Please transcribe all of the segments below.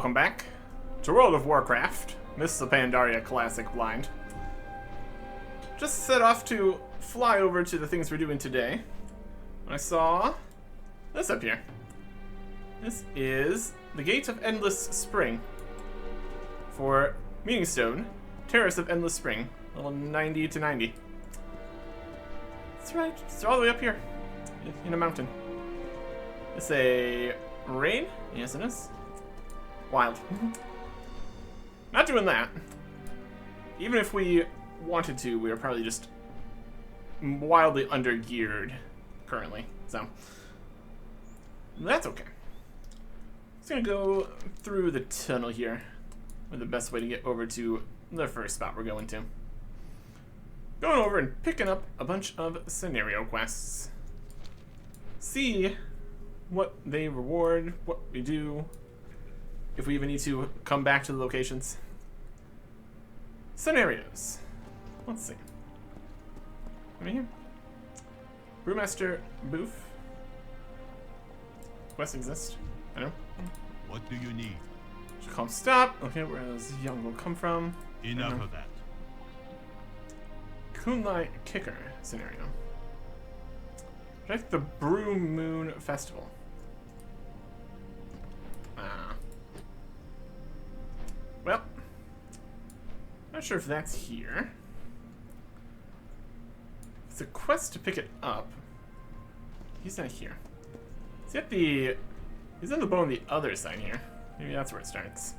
Welcome back to World of Warcraft. This is the Pandaria Classic Blind. Just set off to fly over to the things we're doing today. I saw this up here. This is the Gate of Endless Spring for Meeting Stone, Terrace of Endless Spring, level 90 to 90. That's right, it's all the way up here in a mountain. It's a raid? Yes, it is. Wild. Not doing that. Even if we wanted to, we are probably just wildly under-geared currently. So, that's okay. Just gonna go through the tunnel here with the best way to get over to the first spot we're going to. Going over and picking up a bunch of scenario quests. See what they reward, what we do, if we even need to come back to the locations. Scenarios. Let's see. Right here. Brewmaster Booth. Quests exist. I know. What do you need? Should call him stop. Okay, where does Young will come from? Enough of that. Kunlai Kicker scenario. Check the Brew Moon Festival. Well, not sure if that's here. It's a quest to pick it up. He's not here. He's in the bow on the other side here. Maybe that's where it starts.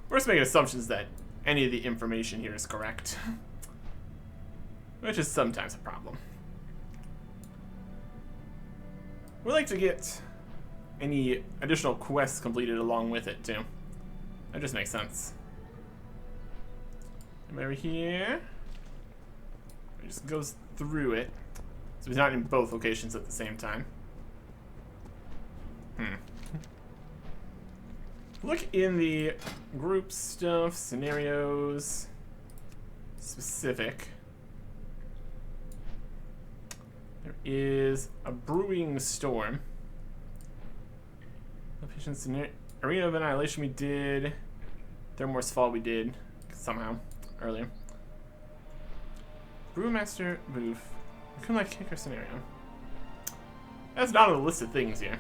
We're just making assumptions that any of the information here is correct. Which is sometimes a problem. We like to get any additional quests completed along with it, too. That just makes sense. Come over here. It just goes through it. So he's not in both locations at the same time. Look in the group stuff, scenarios, specific. There is a brewing storm. Location scenario. Arena of Annihilation we did. Thermor's Fall we did somehow earlier. Brewmaster Booth. Kunlai Kicker scenario. That's not on the list of things here.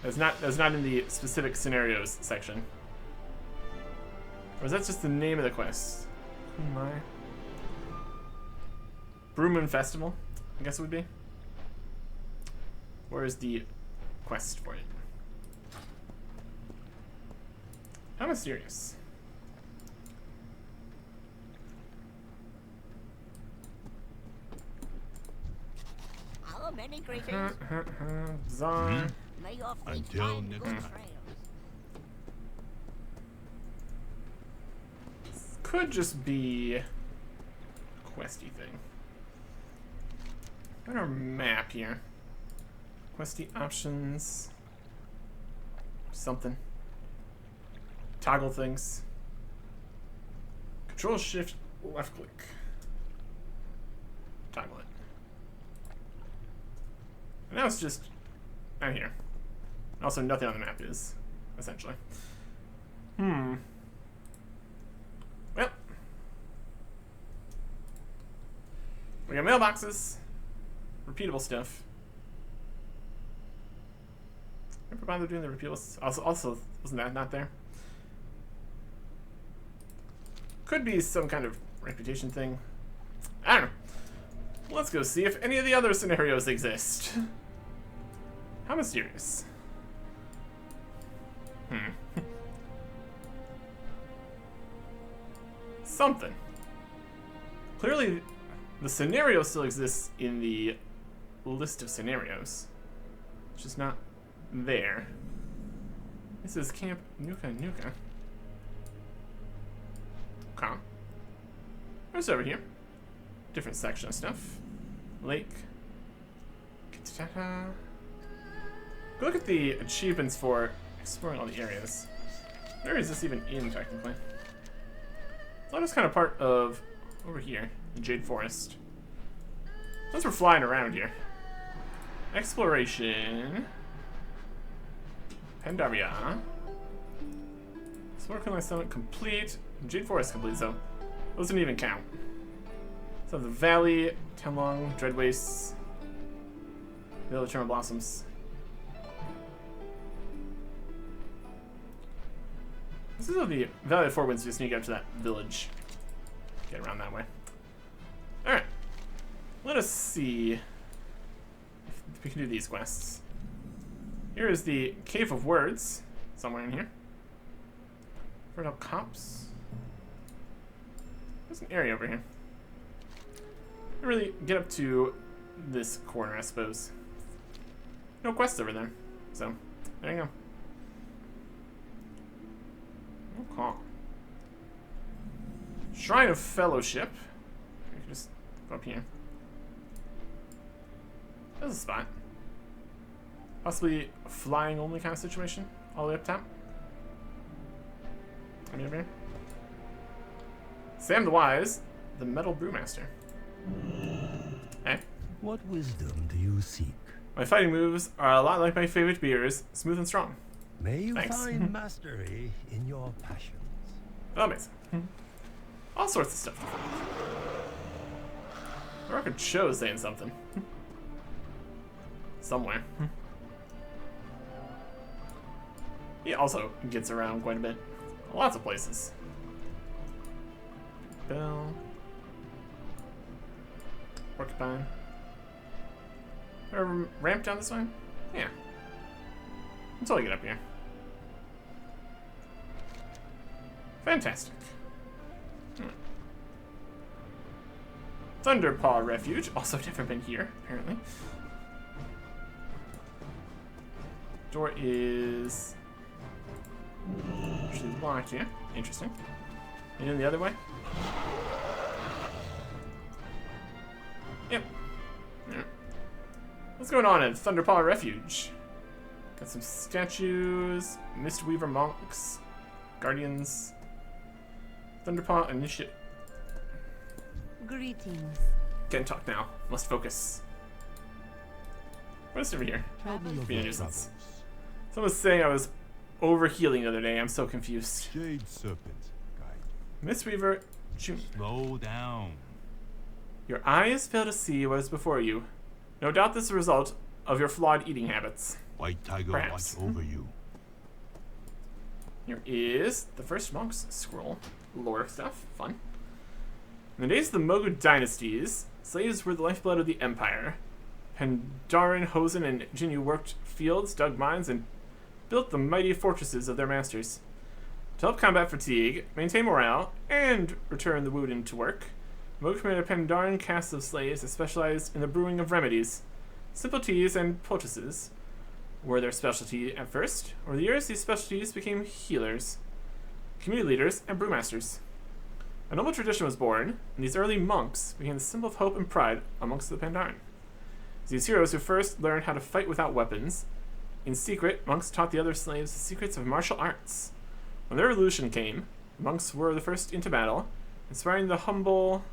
That's not in the specific scenarios section. Or is that just the name of the quest? Kunlai. Brewmoon Festival, I guess it would be. Where is the quest for it? How mysterious. Our many greetings. Zon. May your feet Until find next good time. This could just be a questy thing. Got our map here. Questy options. Something. Toggle things. Control Shift left click. Toggle it. And now it's just down here. Also, nothing on the map is, essentially. Well. We got mailboxes. Repeatable stuff. Never bothered doing the repeatable stuff. Also, wasn't that not there? Could be some kind of reputation thing. I don't know. Let's go see if any of the other scenarios exist. How mysterious. Something. Clearly, the scenario still exists in the list of scenarios. It's just not there. This is Camp Nuka Nuka. Okay. What's over here? Different section of stuff. Lake. Go look at the achievements for exploring all the areas. Where is this even in, technically? That is kind of part of over here, the Jade Forest. Since we're flying around here. Exploration. Pandaria. Smoke Cleanline Summit complete. Jade Forest complete, so those didn't even count. So the Valley, Townlong, Dread Wastes, Village of Eternal Blossoms. This is the Valley of Four Winds. You just need to get up to that village. Get around that way. Alright. Let us see if we can do these quests. Here is the Cave of Words. Somewhere in here. Fertile Copse. There's an area over here. Can't really get up to this corner, I suppose. No quests over there. So, there you go. Okay. Shrine of Fellowship. We can just go up here. There's a spot. Possibly a flying only kind of situation. All the way up top. Any over here? Sam the Wise, the Metal Brewmaster. Hey. What wisdom do you seek? My fighting moves are a lot like my favorite beers, smooth and strong. May you Thanks. find mastery in your passions. Amazing. All sorts of stuff. The record show's saying something. Somewhere. He also gets around quite a bit. Lots of places. Bell. Porcupine. Or ramp down this way? Yeah. Until I get up here. Fantastic. Thunderpaw Refuge. Also never been here, apparently. Door is actually locked here. Interesting. And in the other way? Yep. Yeah. What's going on at Thunderpaw Refuge? Got some statues, Mistweaver monks, guardians, Thunderpaw Initiate. Greetings. Can't talk now. Must focus. What's over here? Tell me of Being a your nuisance. travels. Someone was saying I was overhealing the other day. I'm so confused. Jade Serpent, guide. Mistweaver, Slow down. your eyes fail to see what is before you. No doubt this is a result of your flawed eating habits. White Tiger Perhaps. watch over you. Here is the first monk's scroll. Lore stuff. Fun. In the days of the Mogu dynasties, slaves were the lifeblood of the empire. Pandaren, Hosen, and Jinyu worked fields, dug mines, and built the mighty fortresses of their masters. To help combat fatigue, maintain morale, and return the wounded to work, Mogu committed a Pandaren caste of slaves that specialized in the brewing of remedies. Simple teas and poultices were their specialty at first. Over the years, these specialties became healers, community leaders, and brewmasters. A noble tradition was born, and these early monks became the symbol of hope and pride amongst the Pandaren. These heroes who first learned how to fight without weapons. In secret, monks taught the other slaves the secrets of martial arts. When the revolution came, the monks were the first into battle, inspiring the humble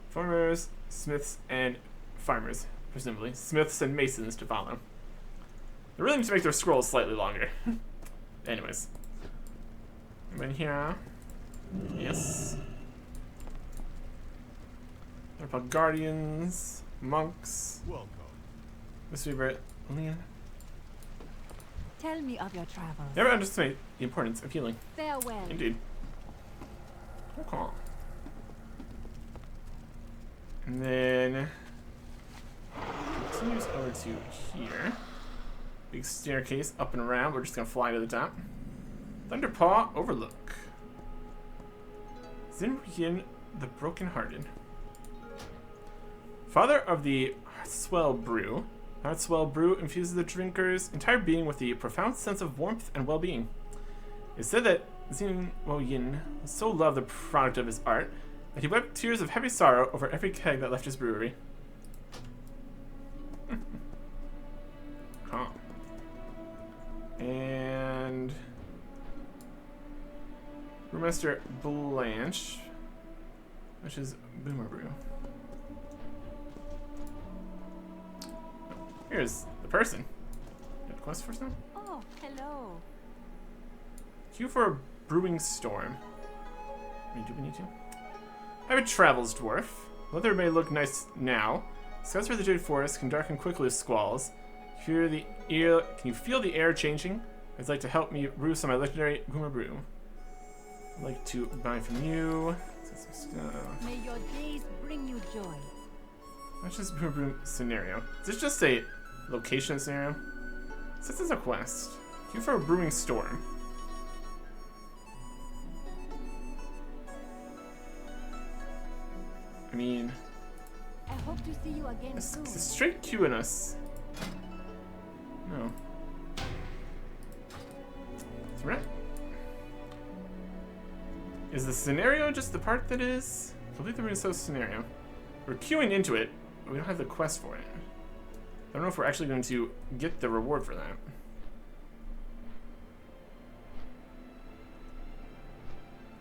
farmers, smiths, and farmers, presumably, smiths and masons to follow. They really need to make their scrolls slightly longer. Anyways. Anybody here? Yes. What about guardians, monks, Welcome. Mistweaver, Leon? Tell me of your travels. Never underestimate the importance of healing. Farewell. Indeed. Okay. And then continues over to here. Big staircase up and around. We're just gonna fly to the top. Thunderpaw Overlook. Zinrian the Brokenhearted. Father of the Heartswell Brew. Heartswell Brew infuses the drinker's entire being with a profound sense of warmth and well-being. It's said that Xin Yin so loved the product of his art that he wept tears of heavy sorrow over every keg that left his brewery. Huh. And Brewmaster Blanche, which is Boomer Brew. Here's the person. You have a quest for some? Oh, hello. Queue for a brewing storm. I mean, do we need to? I'm a travels dwarf. Weather may look nice now. Scouts for the Jade Forest can darken quickly with squalls. Can you feel the air changing? I'd like to help me brew some of my legendary Boomer Brew. I'd like to buy from you. Some stuff. May your days bring you joy. That's just Boomer Brew scenario. Is this just a location scenario? This is a quest. Queue for a brewing storm. I mean, I hope to see you again it's soon. straight queuing us. No. That's right. Is the scenario just the part that is? Complete the Renaissance scenario. We're queuing into it, but we don't have the quest for it. I don't know if we're actually going to get the reward for that.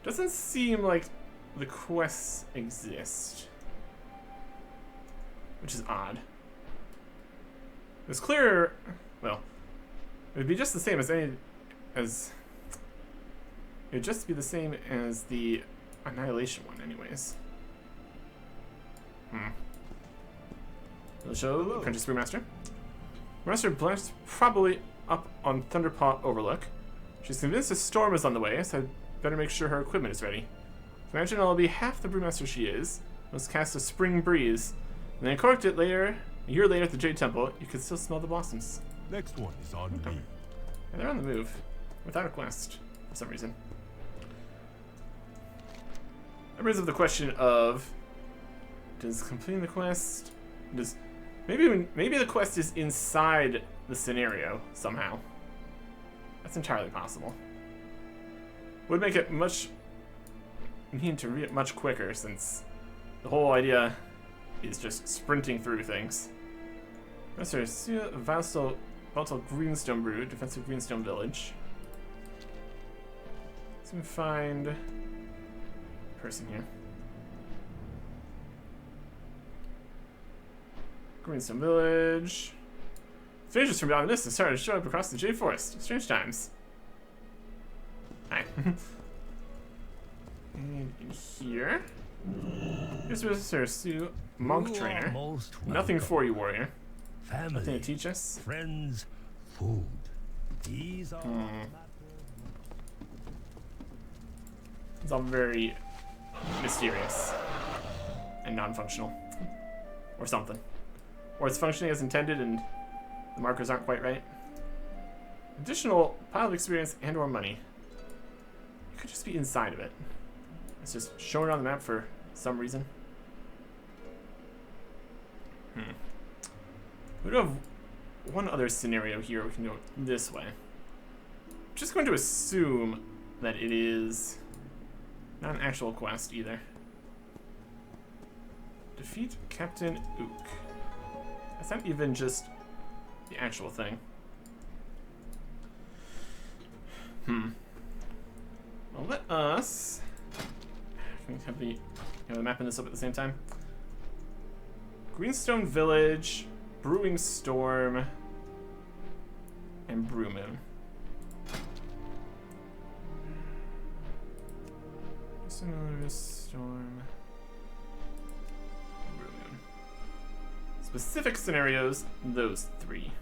Doesn't seem like the quests exist. Which is odd. It's clear, well, it would be just the same as it would just be the same as the Annihilation one anyways. We'll show Apprentice Brewmaster. Brewmaster Blanche's probably up on Thunderpaw Overlook. She's convinced a storm is on the way, so I'd better make sure her equipment is ready. Imagine I'll be half the brewmaster she is. Let's cast a spring breeze. And then corked it later, a year later at the Jade Temple, you can still smell the blossoms. Next one is on me. Yeah, they're on the move. Without a quest, for some reason. That brings up the question of, does completing the quest, maybe the quest is inside the scenario somehow. That's entirely possible. Would make it much quicker, since the whole idea is just sprinting through things. Master Vassal Greenstone Brew, Defensive Greenstone Village. Let's find a person here. Greenstone Village. Strangers from beyond this have started to show up across the Jade Forest. Strange times. Hi. And in here. Here's Mr. Sue, monk You are trainer. most Nothing welcome. for you, warrior. Nothing Family, to teach us. friends, food. These are It's all very mysterious and non-functional, or something, or it's functioning as intended and the markers aren't quite right. Additional pile of experience and/or money. It could just be inside of it. It's just showing on the map for some reason. We do have one other scenario here. We can go this way. I'm just going to assume that it is not an actual quest either. Defeat Captain Ook. That's not even just the actual thing. Well, let us. Can we have the mapping this up at the same time? Greenstone Village, Brewing Storm, and Brew Moon. Greenstone Storm, and Brew Moon. Specific scenarios, those three.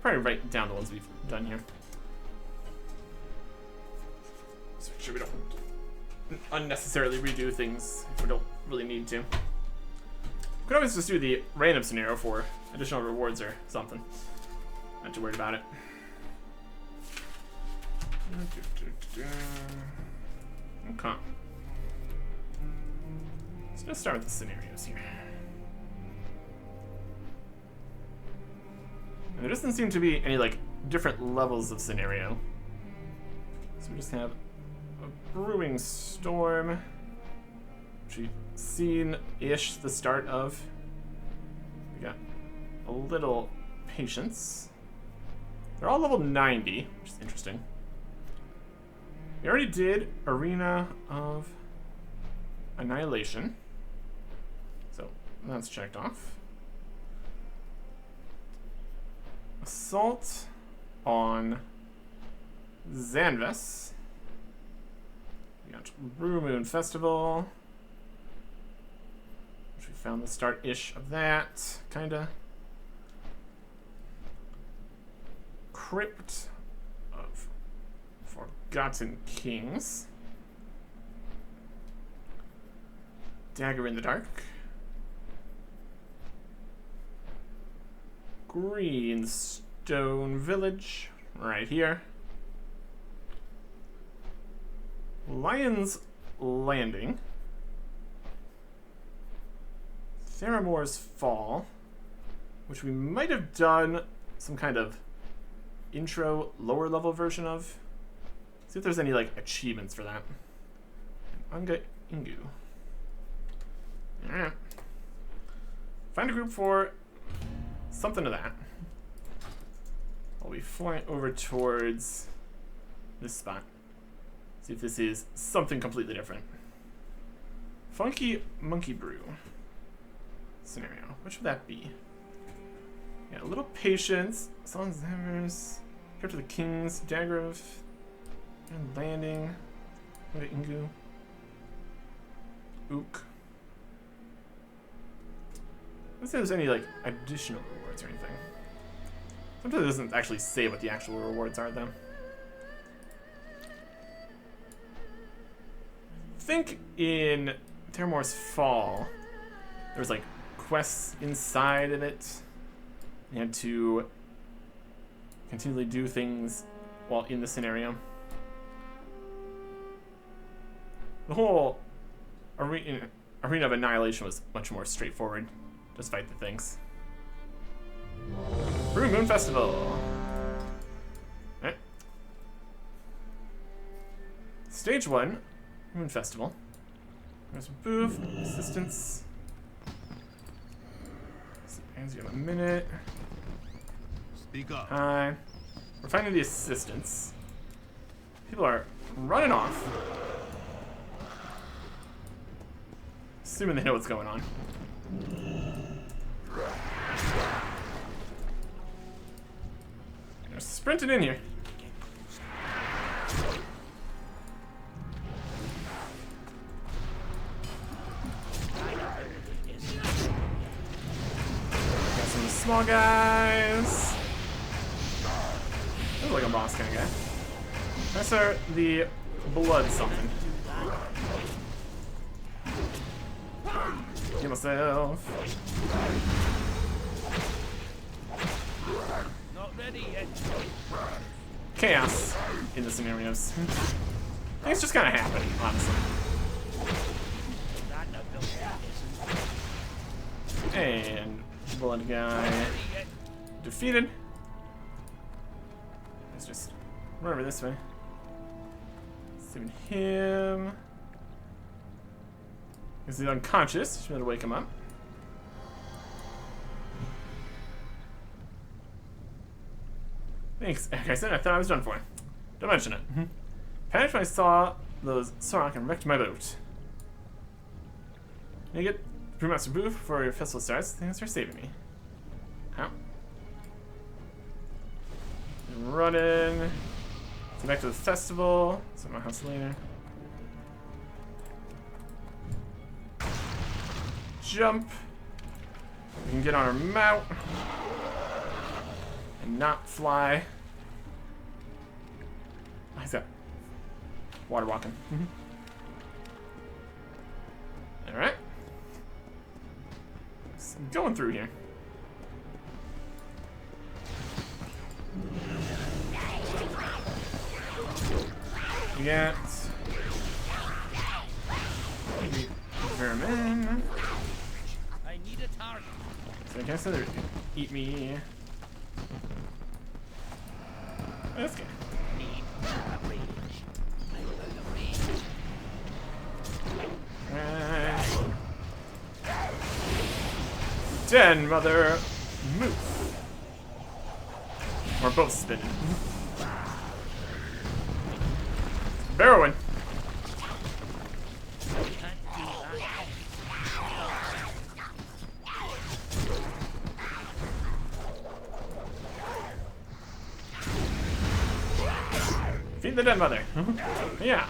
Probably write down the ones we've done here. Just make sure we don't unnecessarily redo things if we don't really need to. We could always just do the random scenario for additional rewards or something. Not too worried about it. Okay. So let's start with the scenarios here. And there doesn't seem to be any like different levels of scenario. So we just have a brewing storm, which we've seen-ish the start of. We got a little patience. They're all level 90, which is interesting. We already did Arena of Annihilation, so that's checked off. assault on Zanvas. We got Brew Moon Festival, which we found the start-ish of that, kinda. Crypt of Forgotten Kings. Dagger in the Dark. Greenstone Village, right here. Lion's Landing. Theramore's Fall, which we might have done some kind of intro lower level version of. See if there's any like achievements for that. Unga Ingu. Alright. Find a group for something to that. I'll be flying over towards this spot. See if this is something completely different. Funky Monkey Brew scenario. Which would that be? Yeah, a little patience. Sons Hammers. Crypt of the Kings. Dagger of Landing. Ingu. Ook. Let's see if there's any like additional rewards or anything. Sometimes it doesn't actually say what the actual rewards are though. I think in Theramore's Fall there was like quests inside of it. You had to continually do things while in the scenario. The whole arena of Annihilation was much more straightforward. Just fight the things. Brew Moon Festival. Alright. Stage 1, Moon Festival. There's a booth, assistance. You have a minute. Speak up. Hi. We're finding the assistants. People are running off. Assuming they know what's going on. They're sprinting in here. Got some small guys. Looks like a boss kind of guy. Let's start the blood something. Get myself. Not ready yet. Chaos in the scenarios. Things just kind of happen, honestly. And blood guy defeated. Let's just run over this way. Saving him. Because he's unconscious. Should be able to wake him up. Thanks. Like I said, I thought I was done for. Don't mention it. Panicked when I saw those Sorok and wrecked my boat. You get the Brewmaster booth before your festival starts. Thanks for saving me. How? Running. Go back to the festival. It's at my house later. Jump. We can get on our mount. And not fly. Oh, he's got water walking. Alright. Going through here. We got vermin. I need a target. So I guess they're gonna eat me. That's good. Den, mother, move. We're both spinning. Barrowing. the dead mother. Yeah.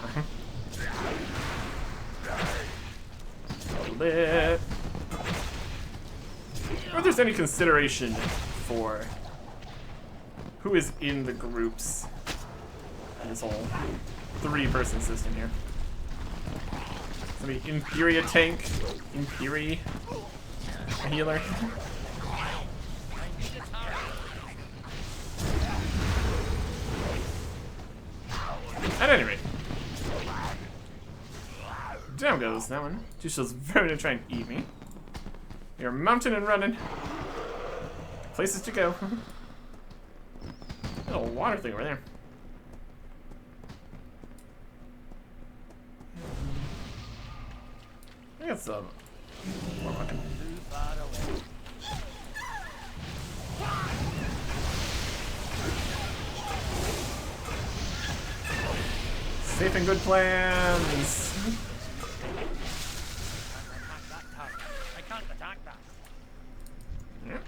Lit. I wonder if there's any consideration for who is in the groups in this whole 3-person system here. Somebody Imperia tank, Imperi a healer. At any rate. Down goes that one. Tushel's very to try and eat me. You're mounting and running. Places to go. Little water thing over there. I think it's more walking. Safe and good plans. I can't attack that. Yep.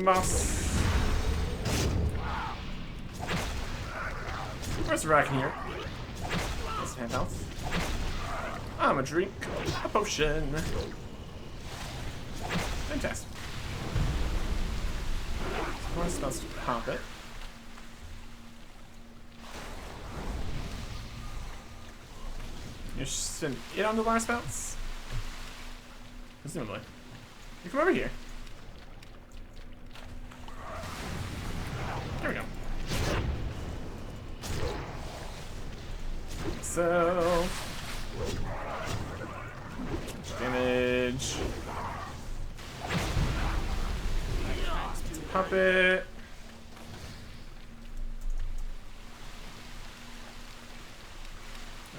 Must. Where's Rack here? Let's hand out. I'm a drink a potion. Fantastic. More spells to pop it. You send it on the water spouts? Presumably. You come over here. There we go. So damage. Pop it.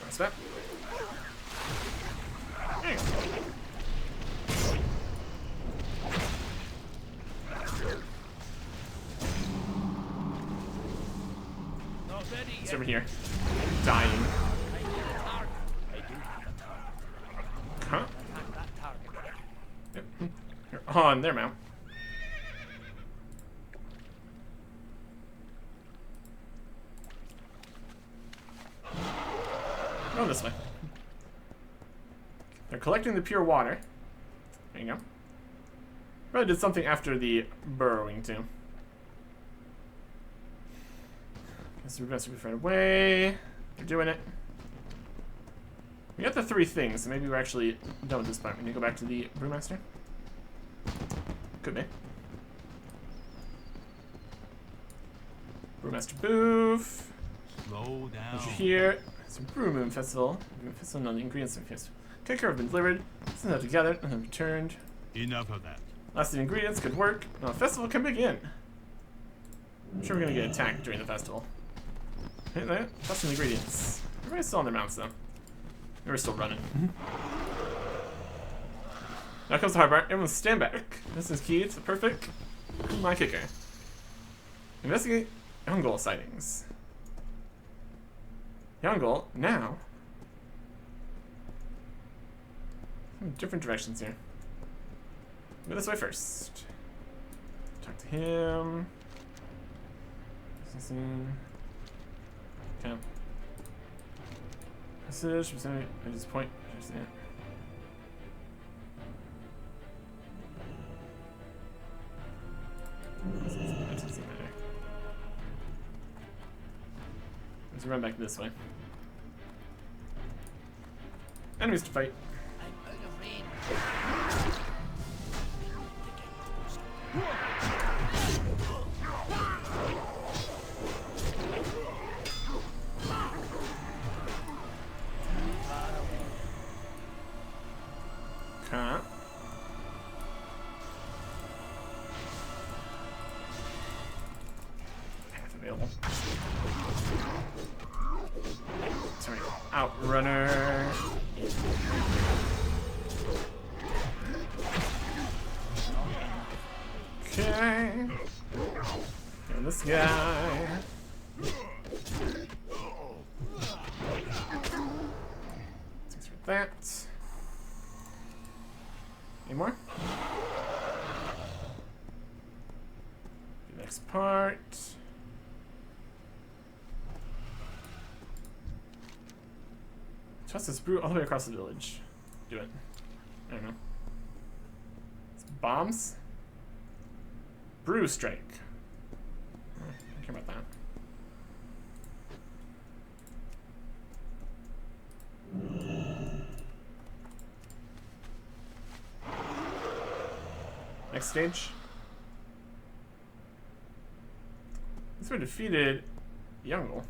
What's that? There you go. Not ready It's yet. over here. Dying. I need a target. I do have a target. Huh? Attack that target. Yep. You're on their mount. Go this way. They're collecting the pure water. There you go. Probably did something after the burrowing too. Guess we're best to be right away. They're doing it. We got the 3 things, so maybe we're actually done with this part. We need to go back to the brewmaster. Could be. Brewmaster Booth. Slow down. What you hear? It's a Brew Moon Festival. Moon Festival, none of the ingredients of the festival. Cooker have been delivered. Sent out together and then returned. Enough of that. Last of the ingredients could work. Now the festival can begin. I'm sure we're gonna get attacked during the festival. Hey there, that's the ingredients. Everybody's still on their mounts though. We're still running. Now comes the hard part. Everyone stand back. This is key to the perfect my kicker. Investigate Yongol sightings. Yongol, now. Some different directions here. Go this way first. Talk to him. Okay. Message from somebody at this point. Understand. Let's run back this way. Enemies to fight. I'm out of range. Okay. Path available. Sorry, Outrunner. Okay. And this guy. Thanks for that. Any more? The next part. Toss this brew all the way across the village. Do it. I don't know. It's bombs? Brew strike. Oh, I don't care about that. Next stage. This one defeated Youngle.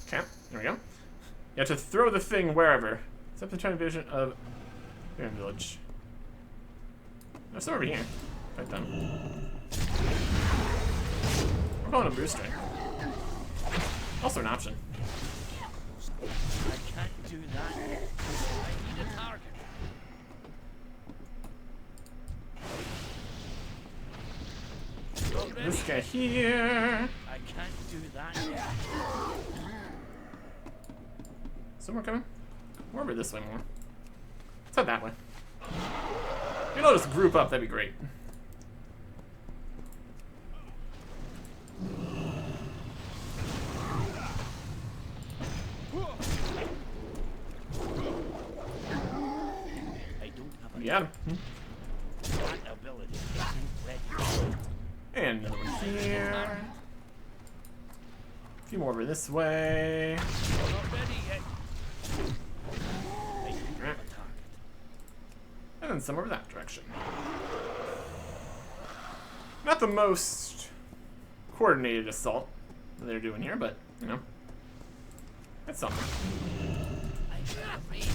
Okay, there we go. You have to throw the thing wherever. Except the tiny vision of Grand Village. There's some over here. Right then. We're calling a brew strike. Also an option. I can't do that. I need a target. This guy here. I can't do that yet. Some more coming? Or over this way more. Let's head that way. Maybe I'll just group up, that'd be great. I don't have a We got him. that ability. Isn't ready. And another one here. A few more over this way. Not ready yet. I don't have a target. And then some over that direction. Not the most coordinated assault that they're doing here, but, you know, it's something. I have range.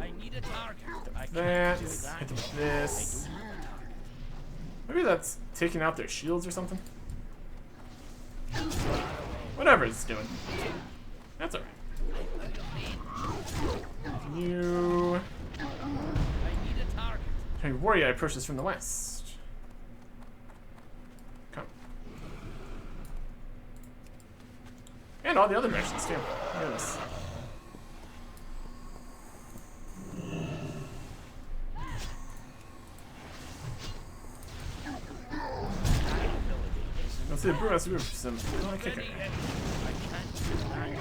I need a target. I That, can't do that. hit them with I this. don't have a target. Maybe that's taking out their shields or something. Whatever it's doing. That's alright. You. I need a target. Hey, warrior approaches from the west. Come. And all the other directions too. Look at this. Let's see the brew has to move some. I want to kick Ready her. yet. I can't do that yet.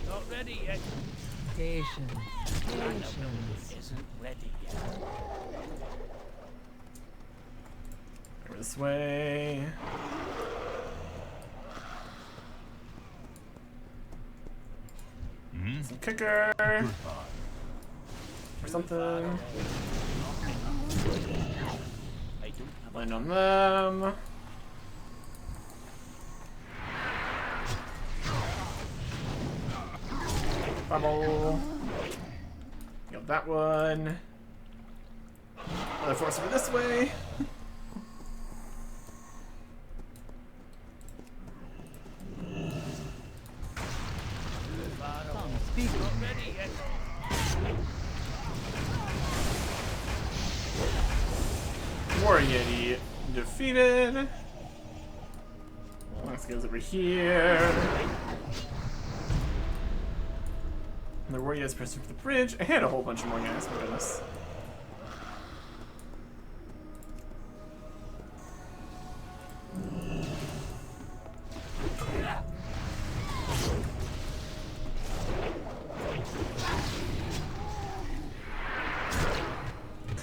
Not ready yet. Patience. That ability Patience. isn't ready yet. Over this way. Some kicker. Or something. I don't have a Land on them. Bubble. Got that one. Another force over this way. Come, speak. not ready yet. War Yeti defeated. Let's go over here. And the War Yeti is pressing for the bridge. I had a whole bunch more guys, my goodness.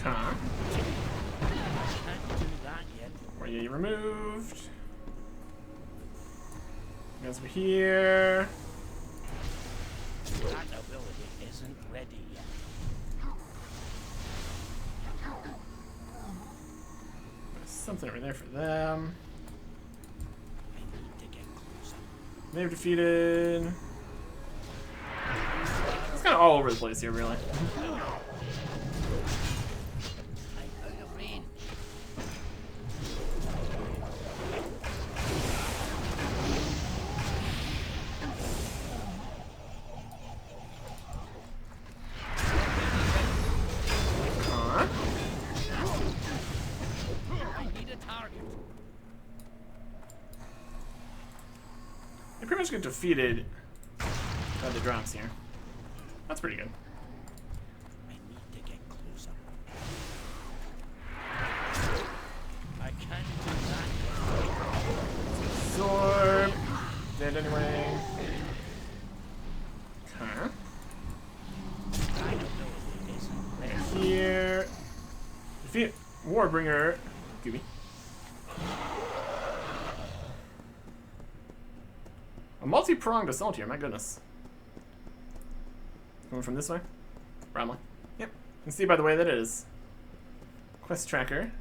Huh. Can't do that yet. War Yeti removed. Guys over here. That ability isn't ready yet. There's something over there for them. I need to get closer. They've defeated. It's kind of all over the place here, really. I'm out of range. Huh? I need a target. They pretty much get defeated by the drops here. That's pretty good. I need to get closer. land anyway. Okay. I don't know what it is. Right here. Defeat Warbringer. Gooby. A multi-pronged assault here, my goodness. Going from this way? Probably. Yep. You can see by the way that it is. Quest tracker.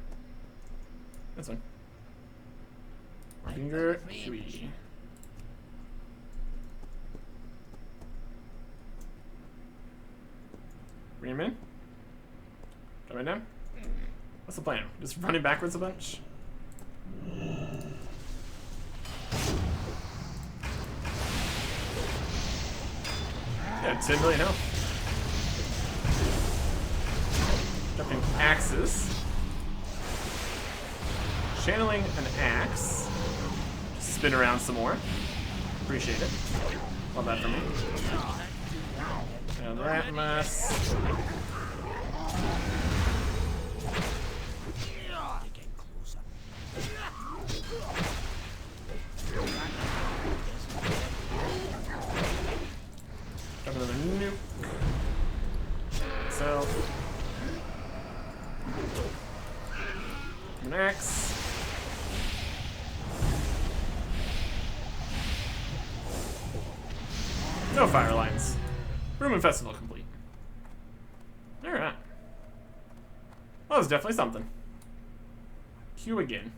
This one. Finger Huey. Bring him in. Drop it down. What's the plan? Just running backwards a bunch? Yeah, 10 million health. Jumping axes. Channeling an axe. Spin around some more. Appreciate it. Love that for me. And that mess. Get closer. Drop another nuke. So. An axe. No fire lines. Room and festival complete. Alright. Well, that was definitely something. Q again.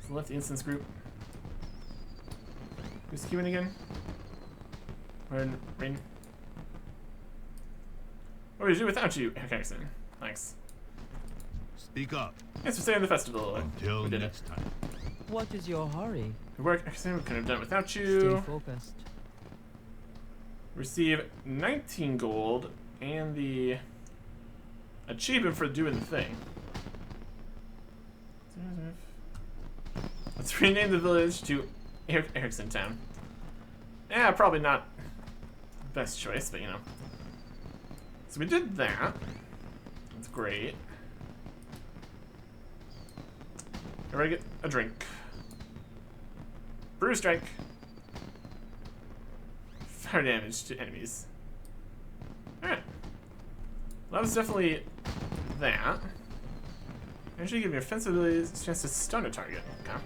Select the instance group. Who's queuing again? Rain. What would we do without you? Okay, so thanks. Speak up. Thanks for staying the festival. Until We did next time. What is your hurry? We worked. We couldn't have done it without Stay you. focused. Receive 19 gold and the achievement for doing the thing. Let's rename the village to Erickson Town. Yeah, probably not the best choice, but you know. So we did that. That's great. Everybody get a drink. Brew strike. Fire damage to enemies. Alright. Well, that was definitely that. Actually give your offensive abilities a chance to stun a target. Okay.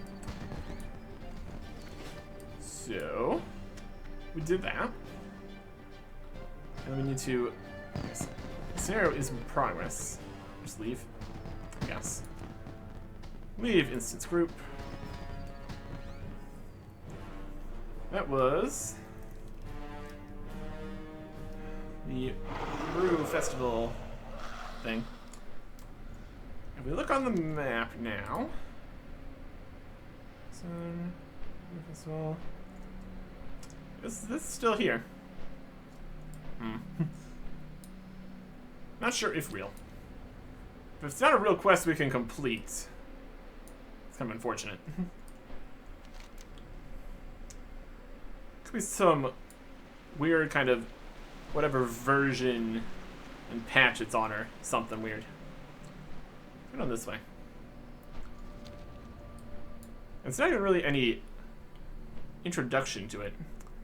So we did that. And then we need to yes. The scenario is in progress. Just leave. Yes. Leave instance group. That was the Brew Festival thing. If we look on the map now, so Brew Festival, is this still here? Not sure if real. If it's not a real quest we can complete, it's kind of unfortunate. Could be some weird kind of whatever version and patch it's on or something weird. Go on this way. It's not even really any introduction to it.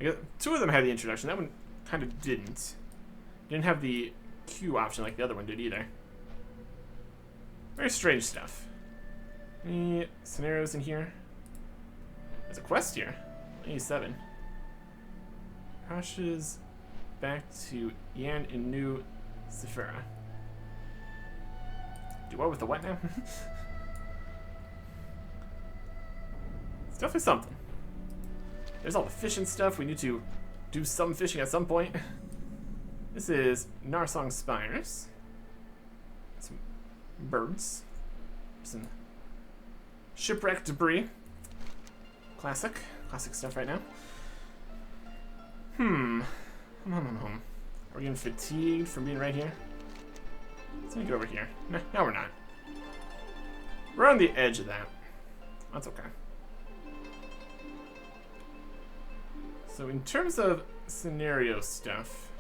I guess two of them had the introduction. That one kind of didn't. Didn't have the Q option like the other one did either. Very strange stuff. Any scenarios in here? There's a quest here. 87. Crashes back to Yan in New Sephira. Do what with the what now? It's definitely something. There's all the fishing stuff. We need to do some fishing at some point. This is Narsong Spires. Some birds. Some shipwreck debris. Classic. Classic stuff right now. Are we getting fatigued from being right here? Let's make it over here. No, we're not. We're on the edge of that. That's okay. So in terms of scenario stuff,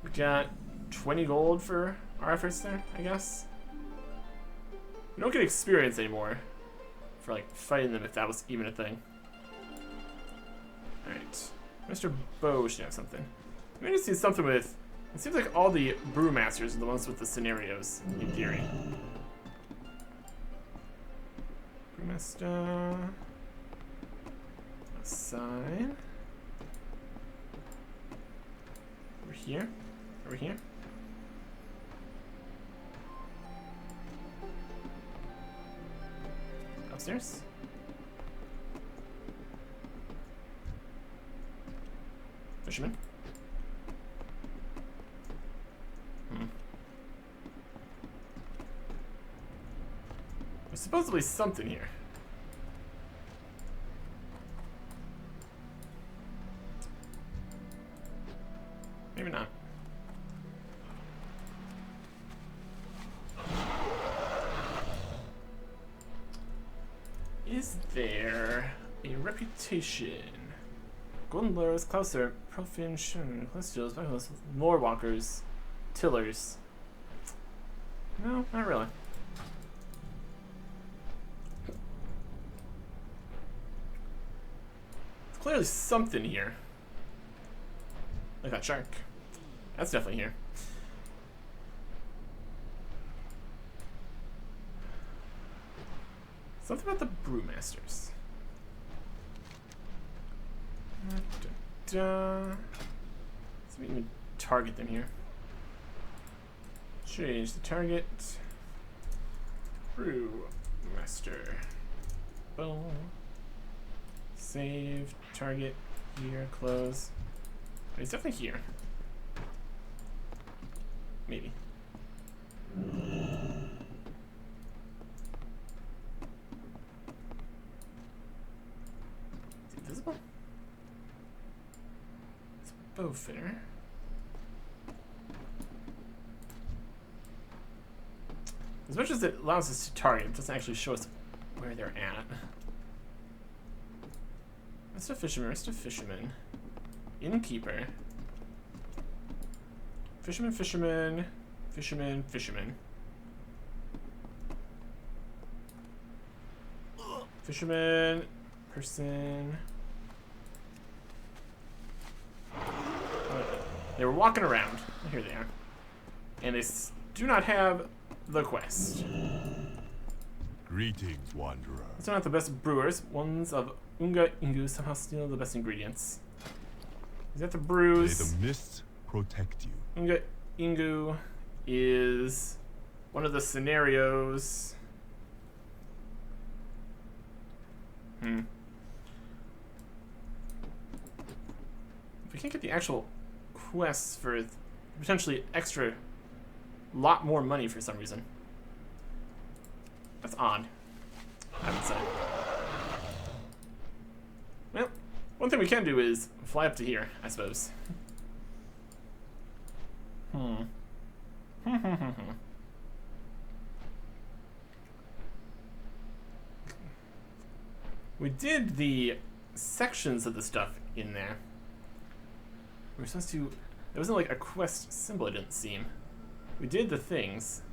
we got 20 gold for our efforts there, I guess. We don't get experience anymore for like fighting them if that was even a thing. Alright. Mr. Bow should have something. I need to see something with... It seems like all the brewmasters are the ones with the scenarios, in theory. Brewmaster... Assign... Over here? Over here? Upstairs? Fisherman? There's supposedly something here. Maybe not. Is there a reputation? Golden Lures, Clouser, Profane, Celestials, Lore Walkers, Tillers. No, not really. There's clearly something here. Like that shark. That's definitely here. Something about the brewmasters. Let's see if we can target them here. Change the target. Brewmaster. Boom. Save. Target. Here. Close. He's definitely here. Maybe. Is he invisible? It's a bow fitter. As much as it allows us to target, it doesn't actually show us where they're at. Mr. Fisherman, Mr. Fisherman. Innkeeper. Fisherman, fisherman, fisherman, fisherman. Fisherman, person. They were walking around. Here they are. And they do not have the quest. Greetings, wanderer. These are not the best brewers. Ones of Unga Ingu somehow steal the best ingredients. Is that the brews? May the mists protect you. Unga Ingu is one of the scenarios. If we can't get the actual quests for potentially extra lot more money for some reason. That's odd, I would say. Well, one thing we can do is fly up to here, I suppose. We did the sections of the stuff in there. We were supposed to... There wasn't like a quest symbol, it didn't seem. We did the things.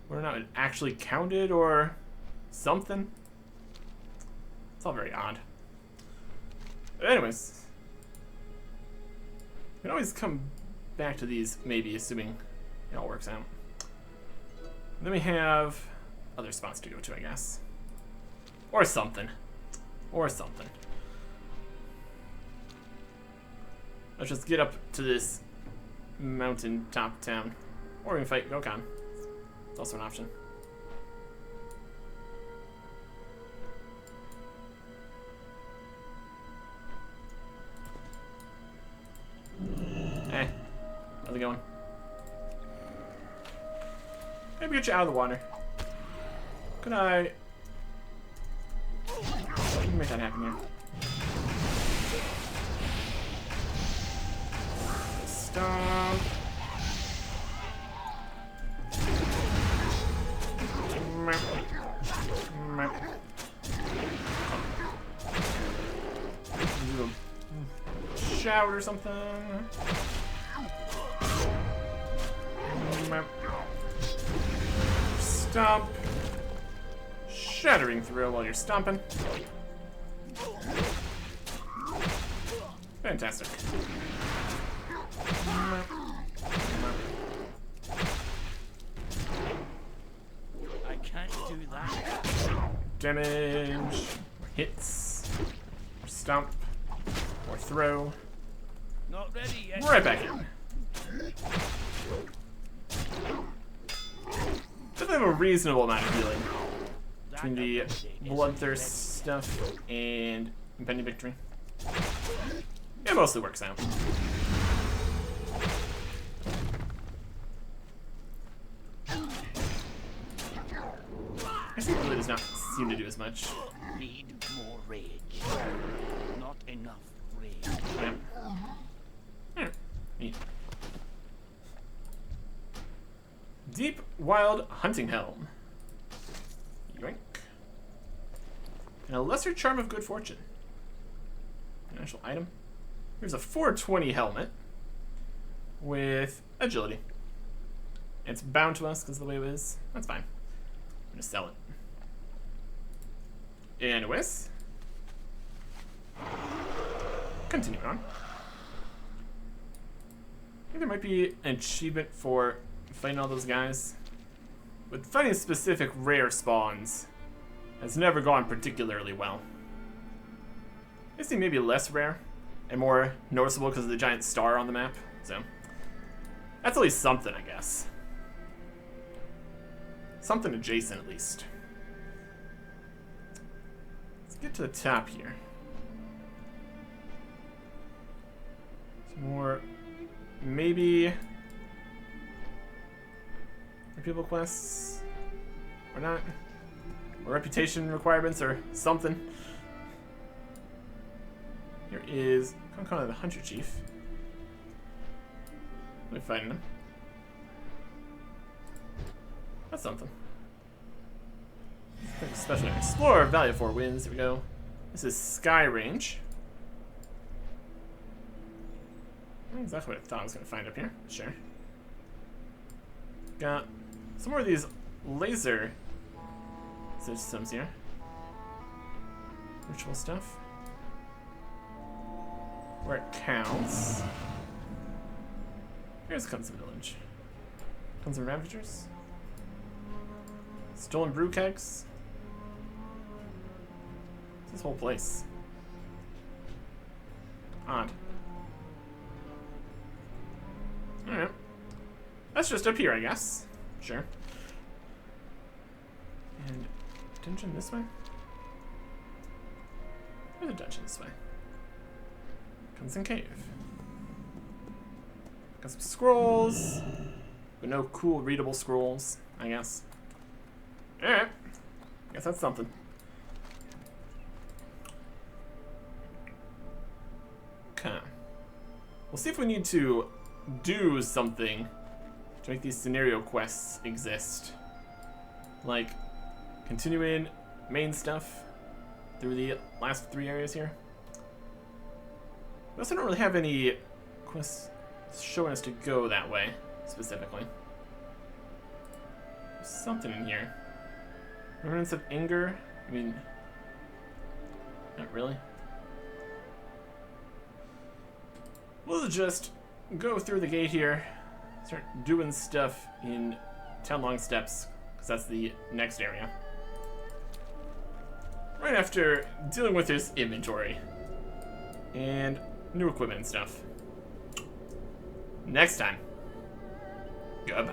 Whether or not it actually counted or something. It's all very odd. But anyways. We can always come back to these, maybe, assuming it all works out. And then we have other spots to go to, I guess. Or something. Or something. Let's just get up to this mountain top town. Or we can fight Gokhan. It's also an option. Hey, how's it going? Maybe get you out of the water. Could I... We can make that happen here. Stomp. Do a shout or something. Stomp. Shattering through while you're stomping. Fantastic. I can't do that. Damage. Hits. Stomp. Or throw. Not ready yet. Right back in. Definitely have a reasonable amount of healing between the bloodthirst stuff and impending victory. It mostly works out. I think it really does not seem to do as much. Need more rage. Not enough rage. Yeah. Neat. Deep Wild Hunting Helm. Yoink. And a Lesser Charm of Good Fortune. An actual item. Here's a 420 helmet with agility. It's bound to us because of the way it is. That's fine. I'm gonna sell it. Anyways. Continuing on. I think there might be an achievement for fighting all those guys. But fighting specific rare spawns has never gone particularly well. They seem maybe less rare and more noticeable because of the giant star on the map. So that's at least something, I guess. Something adjacent, at least. Let's get to the top here. Some more, maybe people quests, or not, or reputation requirements, or something. Here is Konkona the Hunter Chief. We're fighting him. That's something. Special Explorer, Valley of 4 Winds. Here we go. This is Sky Range. Not exactly what I thought I was going to find up here. Sure. Got some more of these laser systems here. Ritual stuff. Where it counts. Here's Kunsen Village. Kunsen Ravagers. Stolen brew kegs. This whole place. Odd. Alright. That's just up here, I guess. Sure. And dungeon this way? Where's the dungeon this way? Kunsen Cave. Got some scrolls. But no cool readable scrolls, I guess. Alright. Guess that's something. Okay. We'll see if we need to do something to make these scenario quests exist. Like, continuing main stuff through the last 3 areas here. We also don't really have any quests showing us to go that way, specifically. There's something in here. Remnants of Anger? I mean, not really. We'll just go through the gate here, start doing stuff in Town Long Steps, because that's the next area. Right after dealing with his inventory and new equipment and stuff. Next time. Goodbye.